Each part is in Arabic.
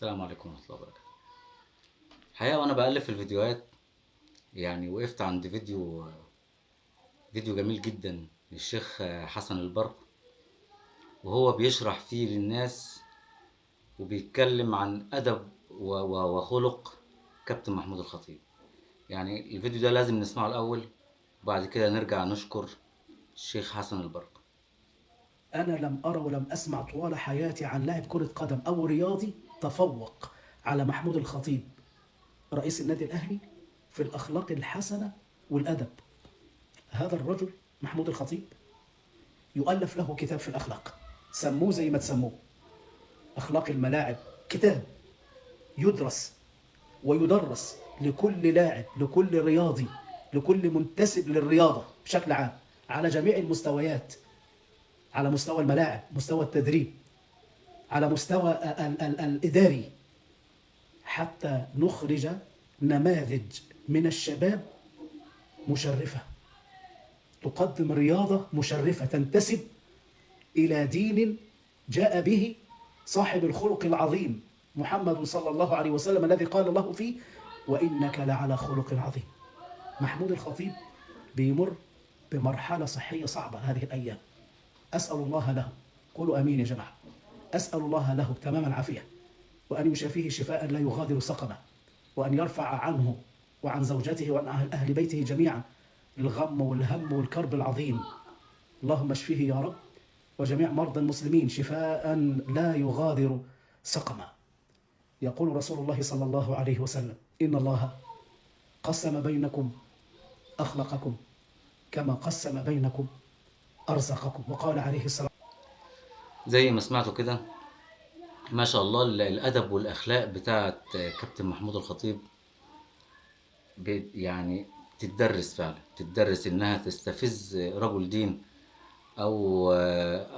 السلام عليكم ورحمة الله وبركاته. الحقيقة وأنا بقلب في الفيديوهات وقفت عند فيديو جميل جدا للشيخ حسن البرق، وهو بيشرح فيه للناس وبيتكلم عن أدب وخلق كابتن محمود الخطيب. يعني الفيديو ده لازم نسمعه الأول وبعد كده نرجع نشكر الشيخ حسن البرق. أنا لم أرى ولم أسمع طوال حياتي عن لاعب كرة قدم أو رياضي تفوق على محمود الخطيب رئيس النادي الأهلي في الأخلاق الحسنة والأدب. هذا الرجل محمود الخطيب يؤلف له كتاب في الأخلاق، سموه زي ما تسموه أخلاق الملاعب، كتاب يدرس ويدرس لكل لاعب، لكل رياضي، لكل منتسب للرياضة بشكل عام على جميع المستويات، على مستوى الملاعب، مستوى التدريب، على مستوى الإداري، حتى نخرج نماذج من الشباب مشرفة تقدم رياضة مشرفة تنتسب إلى دين جاء به صاحب الخلق العظيم محمد صلى الله عليه وسلم، الذي قال الله فيه: وإنك لعلى خلق عظيم. محمود الخطيب بيمر بمرحلة صحية صعبة هذه الأيام، أسأل الله له، قولوا أمين يا جماعة، أسأل الله له تمام العافية، وأن يشافيه شفاء لا يغادر سقما، وأن يرفع عنه وعن زوجته وعن أهل بيته جميعا الغم والهم والكرب العظيم. اللهم اشفيه يا رب، وجميع مرضى المسلمين شفاء لا يغادر سقما. يقول رسول الله صلى الله عليه وسلم: إن الله قسم بينكم أخلاقكم كما قسم بينكم أرزاقكم. وقال عليه الصلاة زي ما سمعتوا كده، ما شاء الله الأدب والأخلاق بتاعت كابتن محمود الخطيب يعني تتدرس فعلا، تتدرس إنها تستفز رجل دين أو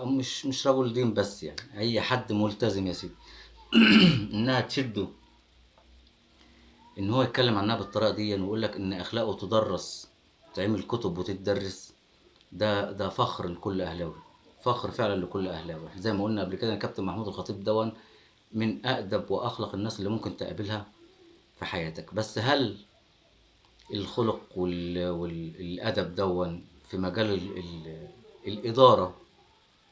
مش رجل دين بس، يعني أي حد ملتزم يا سيدي إنها تشده، إن هو يتكلم عنها بالطريقة دي ويقول لك إن أخلاقه تدرس، تعمل كتب وتتدرس. ده فخر لكل أهلاوي، فخر فعلا لكل أهلاوي. زي ما قلنا قبل كده، كابتن محمود الخطيب دون من أأدب وأخلق الناس اللي ممكن تقابلها في حياتك. بس هل الخلق والأدب دون في مجال الإدارة،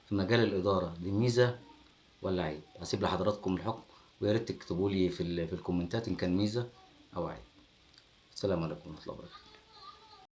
في مجال الإدارة دي ميزة ولا عيب؟ هسيب لحضراتكم الحكم، ويا ريت تكتبوا لي في الكومنتات إن كان ميزة أو عيب. السلام عليكم ورحمة الله وبركاته.